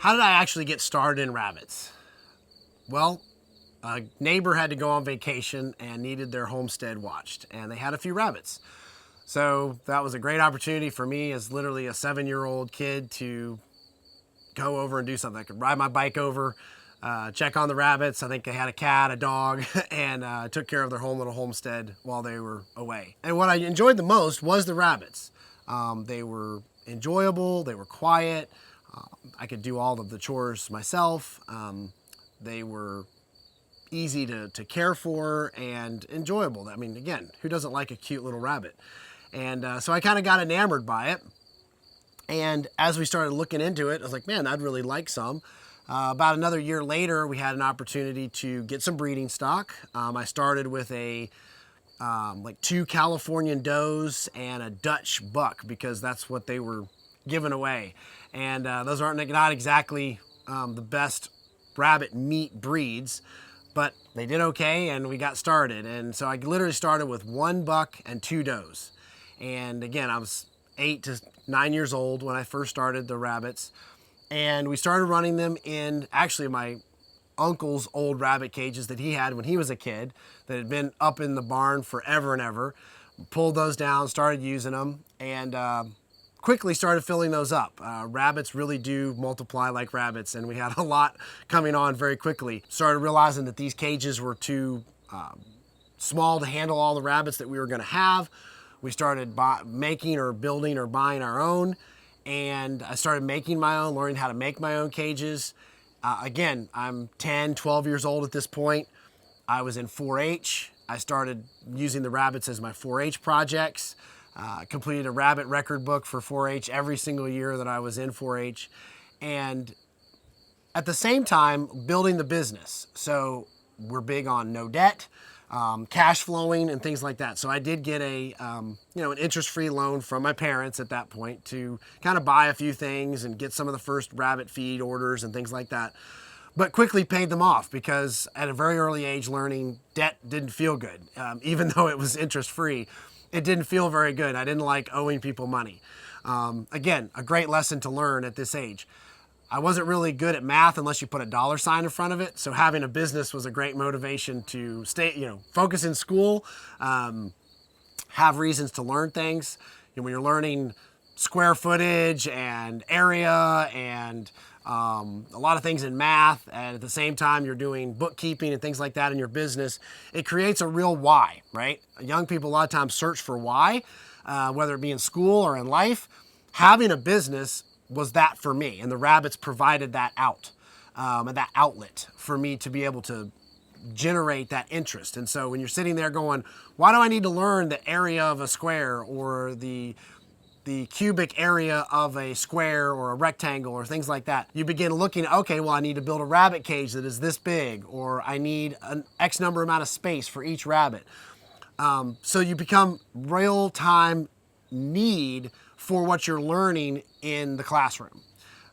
How did I actually get started in rabbits? Well, a neighbor had to go on vacation and needed their homestead watched, and they had a few rabbits. So that was a great opportunity for me as literally a 7-year-old kid to go over and do something. I could ride my bike over, check on the rabbits. I think they had a cat, a dog, and took care of their home little homestead while they were away. And what I enjoyed the most was the rabbits. They were enjoyable, they were quiet. I could do all of the chores myself. They were easy to care for and enjoyable. I mean, again, who doesn't like a cute little rabbit? And so I kind of got enamored by it. And as we started looking into it, I was like, man, I'd really like some. About another year later, we had an opportunity to get some breeding stock. I started with like 2 Californian does and a Dutch buck because that's what they were giving away. And those aren't not exactly the best rabbit meat breeds, but they did okay and we got started. And so I literally started with 1 buck and 2 does. And again, I was 8 to 9 years old when I first started the rabbits. And we started running them in actually my uncle's old rabbit cages that he had when he was a kid that had been up in the barn forever and ever. Pulled those down, started using them, and quickly started filling those up. Rabbits really do multiply like rabbits, and we had a lot coming on very quickly. Started realizing that these cages were too small to handle all the rabbits that we were going to have. We started making or building or buying our own, and I started making my own, learning how to make my own cages. Again, I'm 10, 12 years old at this point. I was in 4-H. I started using the rabbits as my 4-H projects. Completed a rabbit record book for 4-H every single year that I was in 4-H. And at the same time, building the business. So we're big on no debt, cash flowing and things like that. So I did get an interest-free loan from my parents at that point to kind of buy a few things and get some of the first rabbit feed orders and things like that. But quickly paid them off because at a very early age learning, debt didn't feel good. Even though it was interest-free, it didn't feel very good. I didn't like owing people money. Again, a great lesson to learn at this age. I wasn't really good at math unless you put a dollar sign in front of it. So having a business was a great motivation to stay, focus in school, have reasons to learn things. When you're learning square footage and area and a lot of things in math, and at the same time you're doing bookkeeping and things like that in your business, it creates a real why, right? Young people a lot of times search for why, whether it be in school or in life. Having a business was that for me, and the rabbits provided that and that outlet for me to be able to generate that interest. And so when you're sitting there going, why do I need to learn the area of a square or the cubic area of a square or a rectangle or things like that? You begin looking, okay, well, I need to build a rabbit cage that is this big, or I need an X number amount of space for each rabbit. So you become real-time need for what you're learning in the classroom,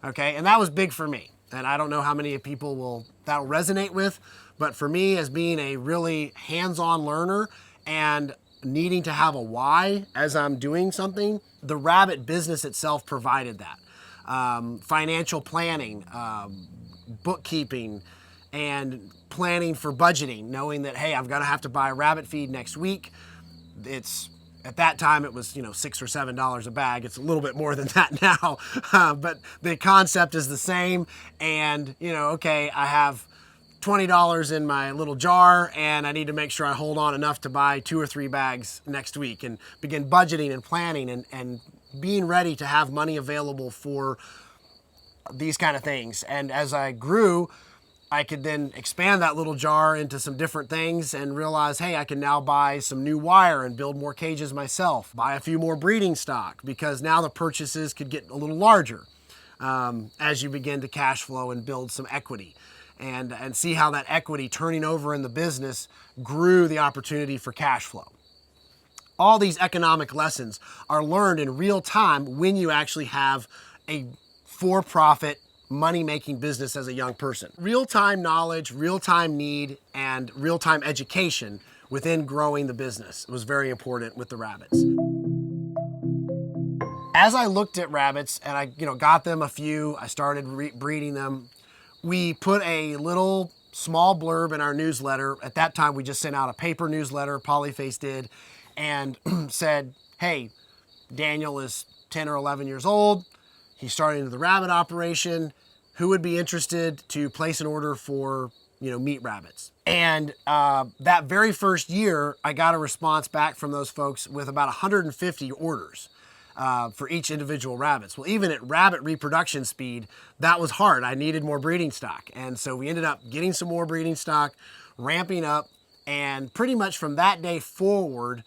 okay? And that was big for me. And I don't know how many people that'll resonate with, but for me, as being a really hands-on learner and needing to have a why as I'm doing something, the rabbit business itself provided that. Financial planning, bookkeeping, and planning for budgeting, knowing that, hey, I'm gonna have to buy rabbit feed next week. At that time, it was $6 or $7 a bag. It's a little bit more than that now, but the concept is the same. And okay, I have $20 in my little jar, and I need to make sure I hold on enough to buy 2 or 3 bags next week, and begin budgeting and planning and being ready to have money available for these kind of things. And as I grew, I could then expand that little jar into some different things and realize, hey, I can now buy some new wire and build more cages myself, buy a few more breeding stock, because now the purchases could get a little larger as you begin to cash flow and build some equity. And see how that equity turning over in the business grew the opportunity for cash flow. All these economic lessons are learned in real time when you actually have a for-profit money-making business as a young person. Real-time knowledge, real-time need, and real-time education within growing the business was very important with the rabbits. As I looked at rabbits and I got them a few, I started breeding them, we put a little small blurb in our newsletter. At that time, we just sent out a paper newsletter, Polyface did, and said, hey, Daniel is 10 or 11 years old. He's starting the rabbit operation. Who would be interested to place an order for, meat rabbits? And that very first year, I got a response back from those folks with about 150 orders for each individual rabbits. Well, even at rabbit reproduction speed, that was hard. I needed more breeding stock. And so we ended up getting some more breeding stock, ramping up, and pretty much from that day forward,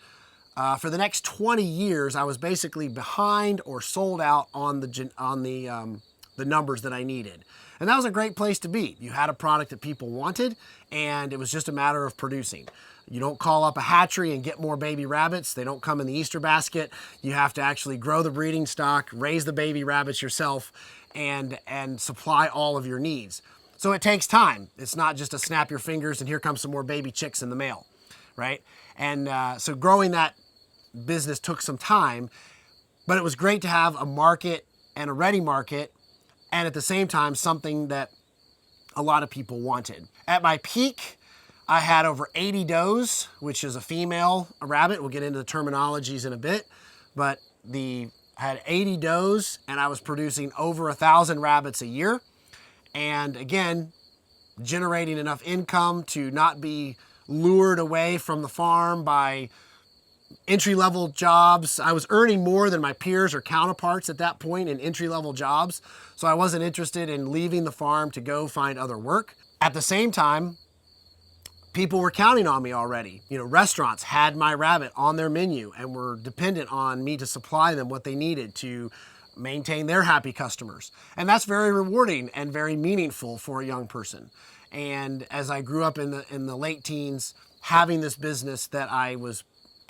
for the next 20 years, I was basically behind or sold out on the numbers that I needed. And that was a great place to be. You had a product that people wanted, and it was just a matter of producing. You don't call up a hatchery and get more baby rabbits. They don't come in the Easter basket. You have to actually grow the breeding stock, raise the baby rabbits yourself, and supply all of your needs. So it takes time. It's not just a snap your fingers and here comes some more baby chicks in the mail, right? And so growing that business took some time, but it was great to have a market and a ready market, and at the same time, something that a lot of people wanted. At my peak, I had over 80 does, which is a female rabbit. We'll get into the terminologies in a bit, but I had 80 does, and I was producing over 1,000 rabbits a year. And again, generating enough income to not be lured away from the farm by entry-level jobs. I was earning more than my peers or counterparts at that point in entry-level jobs, so I wasn't interested in leaving the farm to go find other work. At the same time, people were counting on me already. Restaurants had my rabbit on their menu and were dependent on me to supply them what they needed to maintain their happy customers. And that's very rewarding and very meaningful for a young person. And as I grew up in the late teens, having this business that I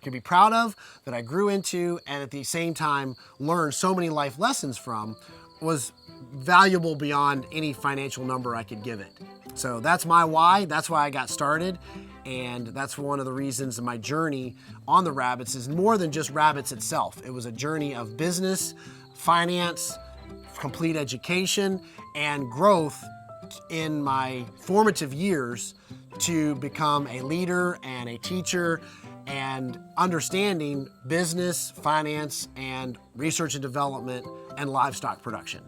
could be proud of, that I grew into, and at the same time learned so many life lessons from, was valuable beyond any financial number I could give it. So that's my why. That's why I got started. And that's one of the reasons my journey on the rabbits is more than just rabbits itself. It was a journey of business, finance, complete education, and growth in my formative years to become a leader and a teacher and understanding business, finance, and research and development and livestock production.